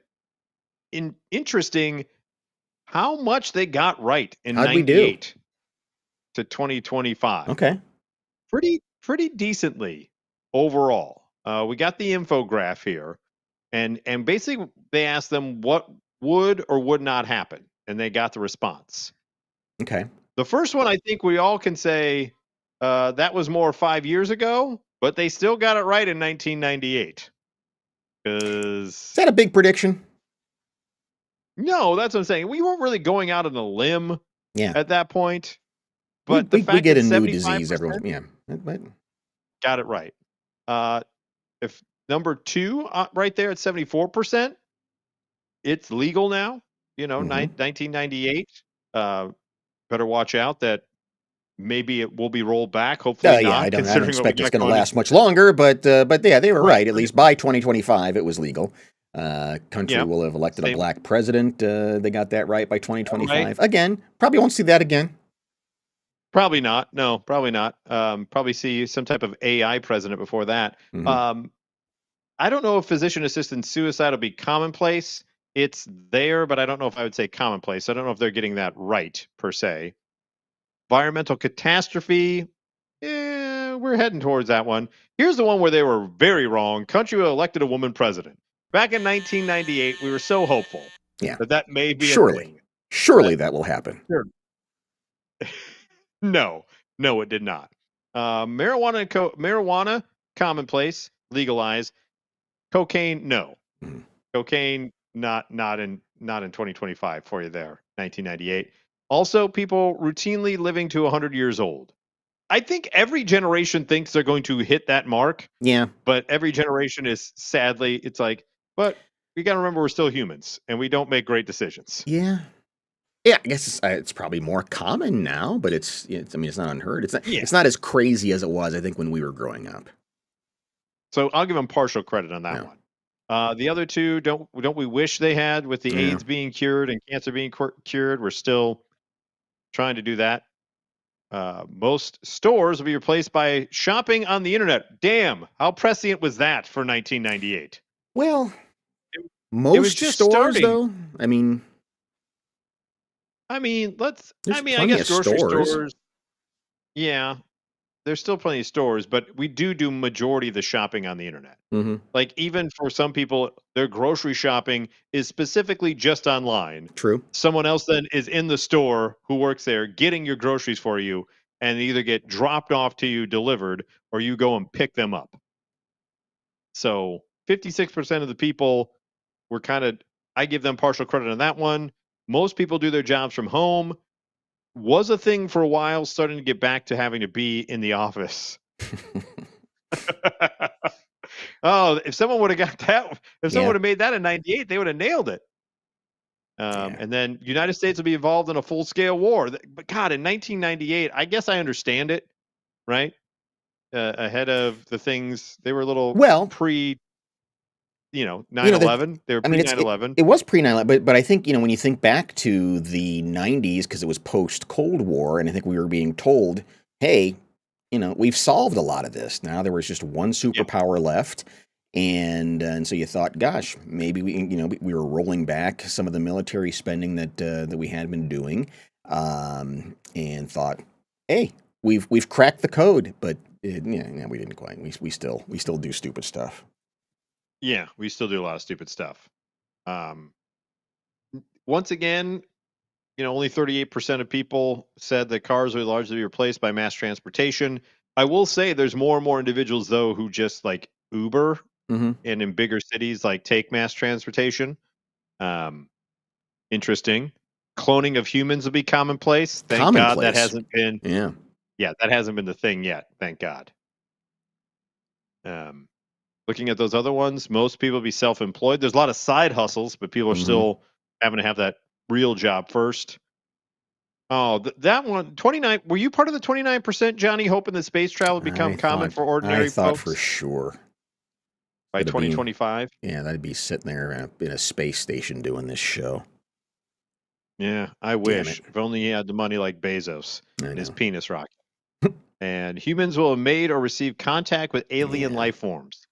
interesting how much they got right in how'd we do? 98 to 2025. Okay, Pretty decently overall. We got the infograph here, and basically they asked them what would or would not happen, and they got the response. okay. The first one, I think we all can say that was more 5 years ago, but they still got it right in 1998. Is Because that a big prediction? no, that's what I'm saying. We weren't really going out on a limb. Yeah. at that point. We, But the we fact get that a new 75% disease. Everyone's, yeah. But got it right. If number two, right there at 74%, it's legal now. mhm. 1998. Better watch out that maybe it will be rolled back. Hopefully Yeah, I not, don't considering what we expect it's got going to going. last much longer, but yeah, they were Right. right. At least by 2025, it was legal. Country Yeah. will have elected a Same. black president. They got that right by Right. 2025. Again, probably won't see that again. Probably not. No, probably not. Probably see some type of AI president before that. Mhm. I don't know if physician assisted suicide will be commonplace. It's there, but I don't know if I would say commonplace. I don't know if they're getting that right per se. Environmental catastrophe. We're heading towards that one. Here's the one where they were very wrong. Country elected a woman president. Back in 1998, we were so hopeful Yeah, that that may be a surely, thing. surely But that will happen. sure. No, no, it did not. Marijuana, commonplace, legalized. Cocaine, no. Mhm. Cocaine, not in 2025 for you there. 1998. Also, people routinely living to 100 years old. I think every generation thinks they're going to hit that mark, Yeah, but every generation is sadly, it's like, but we got to remember we're still humans and we don't make great decisions. yeah, yeah. I guess it's probably more common now, but it's. I mean, it's not unheard. It's not. Yeah. It's not as crazy as it was. I think when we were growing up. So I'll give them partial credit on that Yeah, one. The other two, don't we wish they had, with the yeah. AIDS being cured and cancer being cured? We're still trying to do that. Most stores will be replaced by shopping on the internet. Damn, how prescient was that for 1998? Well, It, it was most just stores, starting. though. I mean, I mean, there's I plenty guess of grocery stores. stores. Yeah, there's still plenty of stores, but we do majority of the shopping on the internet. Hmm. Like, even for some people, their grocery shopping is specifically just online. True. Someone else then is in the store who works there getting your groceries for you, and they either get dropped off to you, delivered, or you go and pick them up. So 56% of the people were kind of, I give them partial credit on that one. Most people do their jobs from home. Was a thing for a while, starting to get back to having to be in the office. Oh, if someone would have got that, if someone Yeah, would have made that in 98, they would have nailed it. yeah. And then United States will be involved in a full scale war. But God, in 1998, I guess I understand it, right? Ahead of the things, they were a little Well, pre, you know that. 9/11. They were I mean, pre 9/11. it was pre 9 but I think when you think back to the 90s, because it was post Cold War, and I think we were being told, hey, we've solved a lot of this. Now there was just one Yeah, superpower left, and so you thought, gosh, maybe we were rolling back some of the military spending that we had been doing, and thought, hey, we've cracked the code, but yeah, we didn't quite. We still do stupid stuff. yeah, we still do a lot of stupid stuff. Um, Once again, only 38% of people said that cars will largely be replaced by mass transportation. I will say there's more and more individuals, though, who just like Uber, Hmm. and in bigger cities, like, take mass transportation. Um, Interesting. Cloning of humans will be commonplace. Thank God that Commonplace. hasn't been, Yeah. yeah, that hasn't been the thing yet. Thank God. Um, Looking at those other ones, most people be self-employed. There's a lot of side hustles, but people are Hmm. still having to have that real job first. Oh, that one, 29. Were you part of the 29%, Johnny, hoping that space travel would become I common thought for I ordinary thought for folks sure by that'd be 2025? yeah, that'd be sitting there in a space station doing this show. Yeah, I Damn wish. it. If only he had the money like Bezos I and his know. penis rocket. And humans will have made or received contact with alien Yeah. life forms.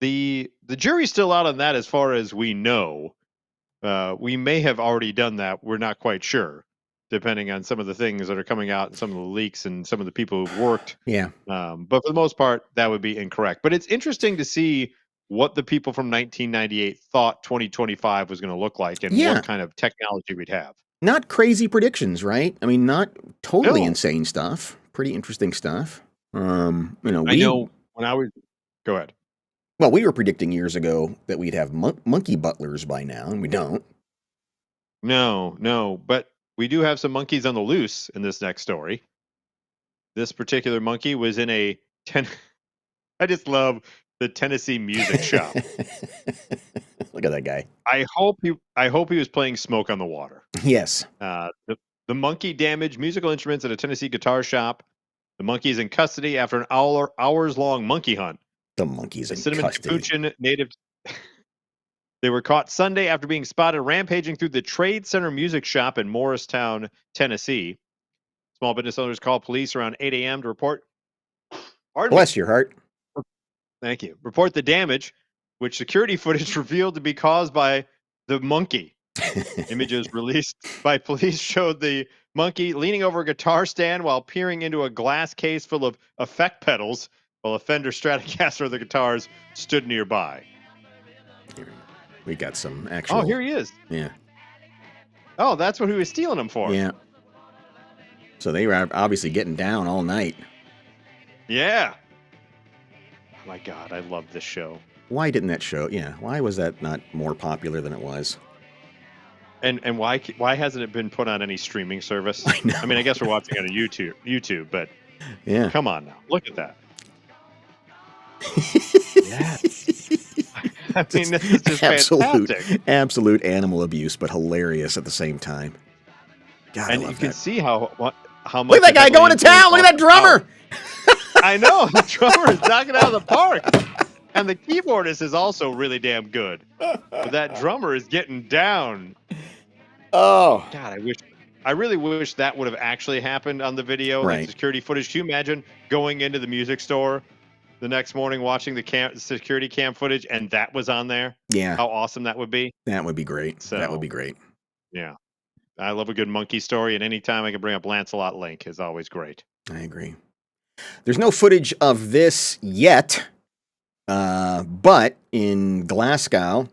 The jury's still out on that as far as we know. We may have already done that. We're not quite sure, depending on some of the things that are coming out and some of the leaks and some of the people who've worked. Yeah. But for the most part, that would be incorrect. But it's interesting to see what the people from 1998 thought 2025 was going to look like and Yeah. what kind of technology we'd have. Not crazy predictions, right? I mean, not totally No, insane stuff. Pretty interesting stuff. I know when I was. Go ahead. We were predicting years ago that we'd have monkey butlers by now, and we don't. No, no, but we do have some monkeys on the loose in this next story. This particular monkey was in a I just love the Tennessee music shop. Look at that guy. I hope he was playing Smoke on the Water. Yes. The monkey damaged musical instruments at a Tennessee guitar shop. The monkey is in custody after an hours-long monkey hunt. The monkey's The in cinnamon custody. capuchin native. They were caught Sunday after being spotted rampaging through the Trade Center music shop in Morristown, Tennessee. Small business owners called police around 8 a.m. to report. Bless your heart. Thank you. Report the damage, which security footage revealed to be caused by the monkey. Images released by police showed the monkey leaning over a guitar stand while peering into a glass case full of effect pedals, while a Fender Stratocaster of the guitars stood nearby. We got some actual... Oh, here he is. Yeah. Oh, that's what he was stealing them for. Yeah. So they were obviously getting down all night. Yeah. Oh my God, I love this show. Why didn't that show? Yeah. Why was that not more popular than it was? And why hasn't it been put on any streaming service? I know. I mean, I guess we're watching it on YouTube, but yeah. Come on now. Look at that. Yes. I mean, this is just fantastic. Absolute animal abuse, but hilarious at the same time. God, And I love you can that. see how much. Look at that guy going to town. Look at that drummer. I know. The drummer is knocking it out of the park. And the keyboardist is also really damn good. But that drummer is getting down. Oh. God, I really wish that would have actually happened on the video. Right. Like security footage. Can you imagine going into the music store the next morning watching the security cam footage and that was on there? Yeah. How awesome that would be. That would be great. So, that would be great. Yeah. I love a good monkey story, and anytime I can bring up Lancelot Link is always great. I agree. There's no footage of this yet, but in Glasgow,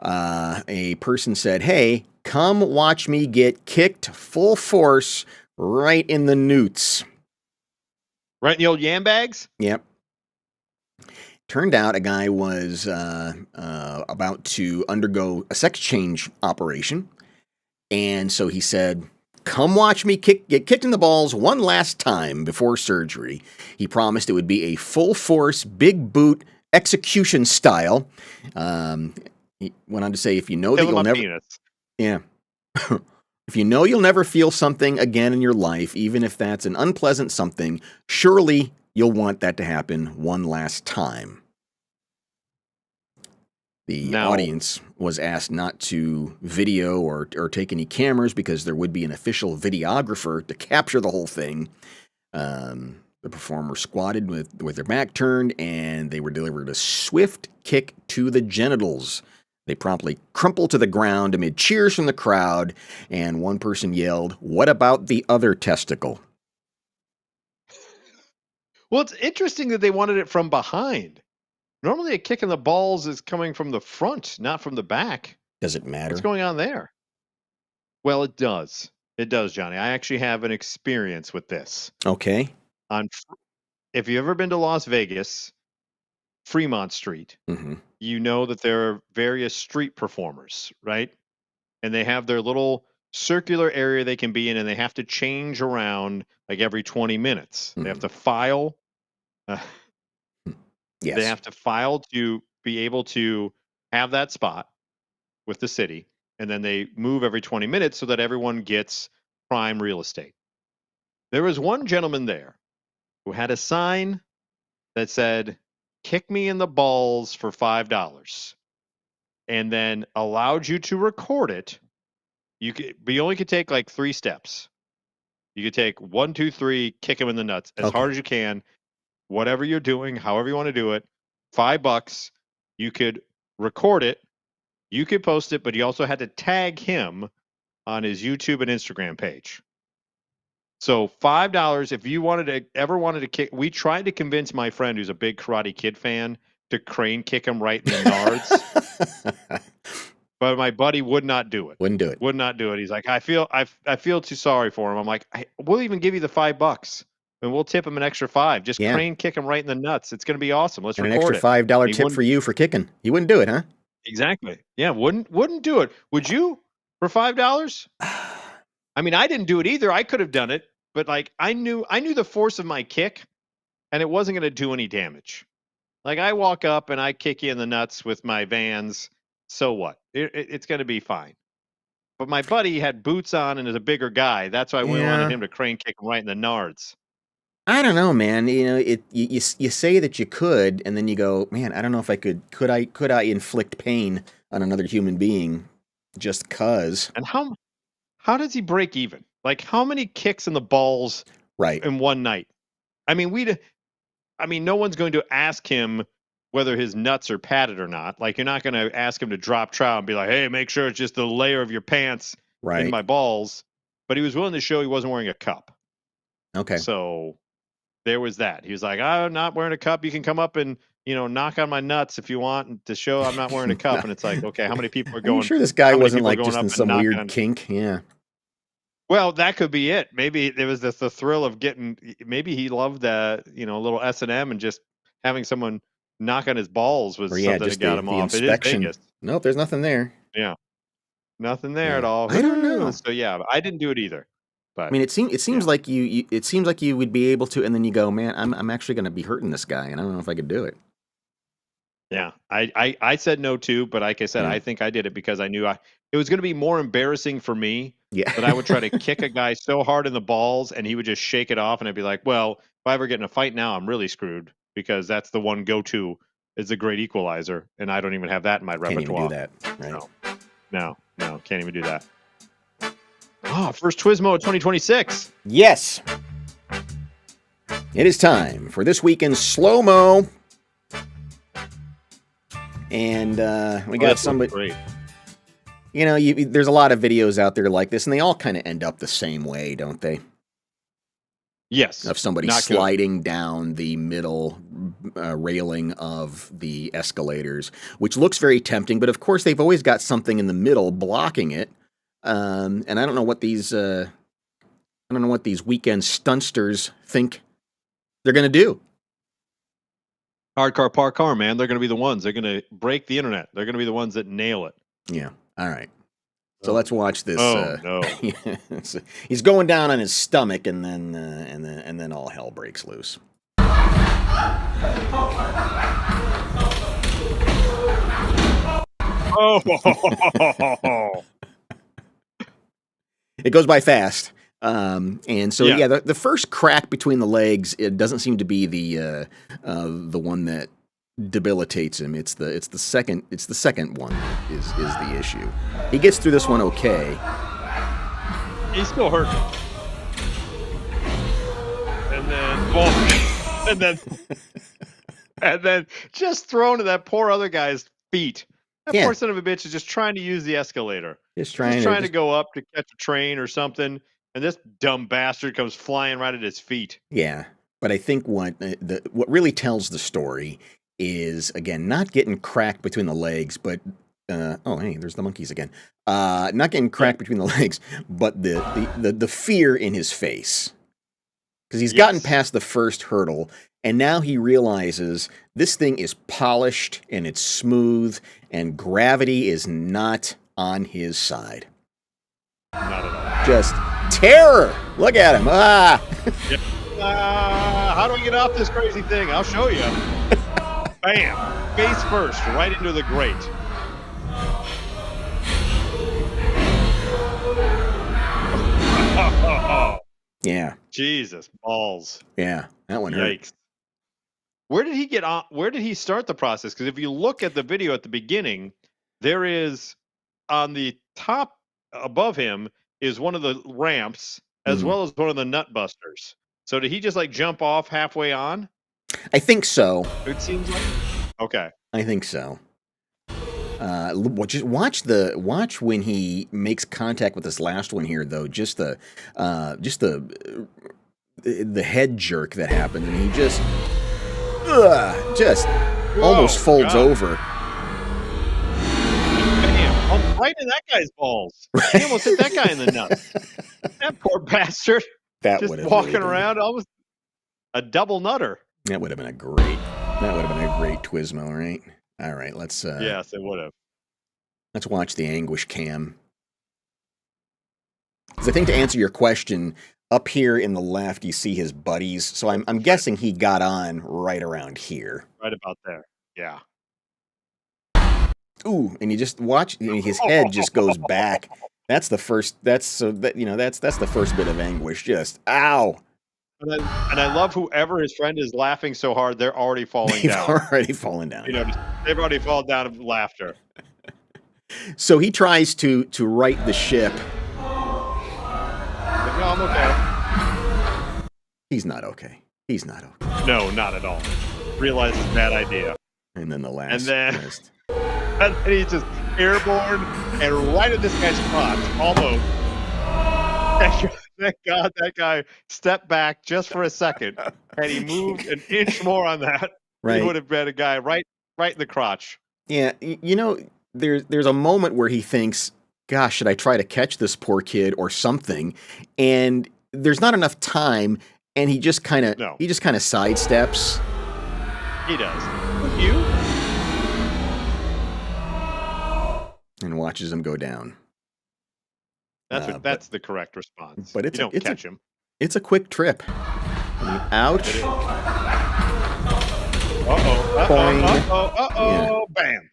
a person said, hey, come watch me get kicked full force right in the newts. Right in the old yam bags? Yep. Turned out a guy was about to undergo a sex change operation. And so he said, come watch me get kicked in the balls one last time before surgery. He promised it would be a full-force, big boot execution style. He went on to say, if you know that you'll never... Penis. Yeah. If you know you'll never feel something again in your life, even if that's an unpleasant something, surely you'll want that to happen one last time. The audience was asked not to video or take any cameras because there would be an official videographer to capture the whole thing. The performer squatted with their back turned, and they were delivered a swift kick to the genitals. They promptly crumpled to the ground amid cheers from the crowd, and one person yelled, "What about the other testicle?" Well, it's interesting that they wanted it from behind. Normally a kick in the balls is coming from the front, not from the back. Does it matter? What's going on there? Well, it does. It does, Johnny. I actually have an experience with this. Okay. If you've ever been to Las Vegas, Fremont Street, you know that there are various street performers, right? And they have their little circular area they can be in, and they have to change around like every 20 minutes. They have to file. Yes. They have to file to be able to have that spot with the city, and then they move every 20 minutes so that everyone gets prime real estate. There was one gentleman there who had a sign that said, "Kick me in the balls for $5," and then allowed you to record it. But you only could take like 3 steps. You could take 1, 2, 3, kick him in the nuts as hard as you can. Whatever you're doing, however you want to do it, $5. You could record it, you could post it, but you also had to tag him on his YouTube and Instagram page. So $5 if you ever wanted to kick. We tried to convince my friend who's a big Karate Kid fan to crane kick him right in the nards. But my buddy would not do it. Wouldn't do it. Would not do it. He's like, I feel too sorry for him. I'm like, we'll even give you the $5. And we'll tip him an extra $5. Just crane kick him right in the nuts. It's going to be awesome. Let's record it. An extra $5 tip for you for kicking. You wouldn't do it, huh? Exactly. Yeah, wouldn't do it. Would you for $5? I mean, I didn't do it either. I could have done it, but like I knew the force of my kick, and it wasn't going to do any damage. Like I walk up and I kick you in the nuts with my Vans. So what? It's going to be fine. But my buddy had boots on and is a bigger guy. That's why we wanted Yeah. him to crane kick him right in the nards. I don't know, man. You know, you say that you could, and then you go, man, I don't know if I could. Could I inflict pain on another human being just cause? And how does he break even? Like how many kicks in the balls Right. in one night? I mean, no one's going to ask him whether his nuts are padded or not. Like you're not going to ask him to drop trout and be like, "Hey, make sure it's just the layer of your pants in Right. my balls." But he was willing to show he wasn't wearing a cup. Okay. So there was that. He was like, "I'm not wearing a cup. You can come up and knock on my nuts if you want to show I'm not wearing a cup." And it's like, okay, how many people are Are you going? sure this guy How many wasn't people are like going just up in and some knocking weird on? kink? Yeah. Well, that could be it. Maybe it was just the thrill of getting. Maybe he loved a little S&M and just having someone knock on his balls was Or yeah, something that just got the him the off. It is inspection. Vegas. Nope, there's nothing there. Yeah, nothing there at Yeah. all. I don't Woo! know. So yeah, I didn't do it either. I But mean, it seems yeah, like it seems like you would be able to, and then you go, man, I'm actually going to be hurting this guy, and I don't know if I could do it. yeah. I said no too, but like I said, Yeah. I think I did it because I knew it was going to be more embarrassing for me Yeah. that I would try to kick a guy so hard in the balls and he would just shake it off, and I'd be like, well, if I ever get in a fight now, I'm really screwed because that's the one go-to is the great equalizer, and I don't even have that in my Can't even do repertoire. that. Right. No, can't even do that. Oh, first Twismo of 2026. Yes. It is time for this weekend's slow mo, and we got somebody. Great. You know, there's a lot of videos out there like this, and they all kind of end up the same way, don't they? Yes. Of somebody not sliding down the middle railing of the escalators, which looks very tempting. But of course, they've always got something in the middle blocking it. And I don't know what these weekend stuntsters think they're going to do. Hardcore parkour, man. They're going to be the ones. They're going to break the internet. They're going to be the ones that nail it. Yeah. All right. So let's watch this. Oh no! So he's going down on his stomach, and then all hell breaks loose. Oh. It goes by fast. And so Yeah. the first crack between the legs, it doesn't seem to be the one that debilitates him. It's the second one that is the issue. He gets through this one okay. He's still hurt. And then and then just thrown to that poor other guy's feet. That Yeah. poor son of a bitch is just trying to use the escalator. Just trying to go up to catch a train or something, and this dumb bastard comes flying right at his feet. Yeah, but I think what really tells the story is, again, not getting cracked between the legs, but oh hey, there's the monkeys again. Not getting cracked between the legs, but the fear in his face, because he's gotten past the first hurdle, and now he realizes this thing is polished and it's smooth, and gravity is not on his side. Not at all. Just terror. Look at him. Ah. Yep. How do I get off this crazy thing? I'll show you. Bam! Face first, right into the grate. Yeah. Jesus balls! Yeah, that one hurt. Yikes! Where did he get on? Where did he start the process? Because if you look at the video at the beginning, there is on the top above him is one of the ramps as well as one of the nut busters. So did he just like jump off halfway on? I think so. It seems like. Okay. I think so. Just watch when he makes contact with this last one here, though. Just the head jerk that happened, and he just almost folds over. Bam! Right in that guy's balls. He almost hit that guy in the nuts. That poor bastard. That just would have walking around almost a double nutter. That would have been a great Twismo, right? All right, let's yes, it would have. Let's watch the anguish cam. Because I think to answer your question, up here in the left, you see his buddies. So I'm guessing he got on right around here. Right about there. Yeah. Ooh, and you just watch, his head just goes back. That's the first. That's the first bit of anguish. Just ow. And I love whoever his friend is laughing so hard they're already falling They've down. already fallen down. You know, they've already fallen down of laughter. So he tries to right the ship. But, no, I'm okay. He's not okay. He's not okay. No, not at all. Realize it's a bad idea. And then the last. And then he's just airborne and right at this guy's crotch, almost. Thank God that guy stepped back just for a second, and he moved an inch more on that. Right. He would have been a guy right in the crotch. Yeah, there's a moment where he thinks, "Gosh, should I try to catch this poor kid or something?" And there's not enough time, and he just kind of sidesteps. He does. You? And watches him go down. That's the correct response. But you don't catch him. It's a quick trip. Ouch. Uh-oh. Bam.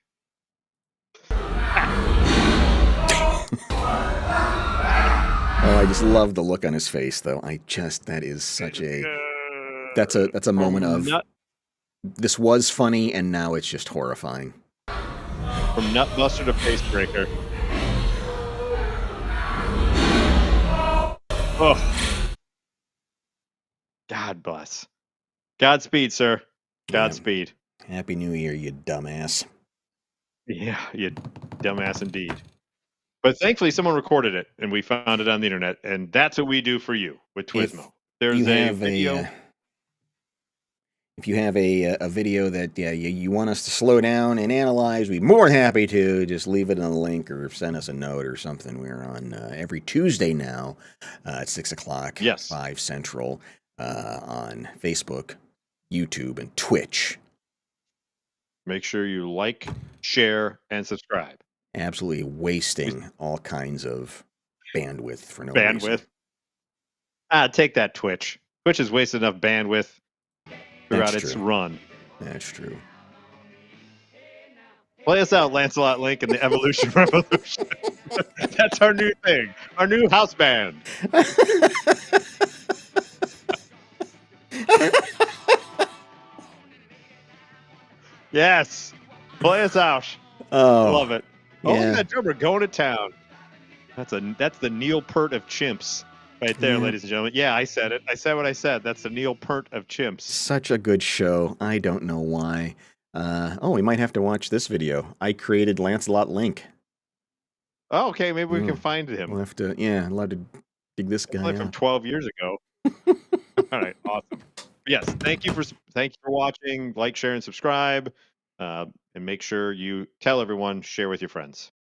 Oh, I just love the look on his face, though. That is such that's a moment of this was funny, and now it's just horrifying. From nutbuster to facebreaker. Oh. God bless. Godspeed, sir. Godspeed. Happy New Year, you dumbass. Yeah, you dumbass indeed. But thankfully, someone recorded it, and we found it on the internet, and that's what we do for you with Twismo. There's a video. If you have a video that you want us to slow down and analyze, we'd be more than happy to. Just leave it in a link or send us a note or something. We're on every Tuesday now at 6 o'clock, 5 Central, on Facebook, YouTube, and Twitch. Make sure you like, share, and subscribe. Absolutely wasting all kinds of bandwidth for no reason. Take that, Twitch. Twitch has wasted enough bandwidth throughout its run. That's true. Play us out, Lancelot Link and the Evolution Revolution. That's our new thing. Our new house band. Yes. Play us out. Oh, I love it. Yeah. Oh, look at that drummer going to town. That's the Neil Peart of chimps. Right there, ladies and gentlemen. Yeah, I said it. I said what I said. That's the Neil Peart of chimps. Such a good show. I don't know why. We might have to watch this video. I created Lancelot Link. Oh, okay. Maybe we can find him. We'll have to, allowed to dig this guy out. From 12 years ago. All right, awesome. Yes, thank you for watching. Like, share, and subscribe. And make sure you tell everyone, share with your friends.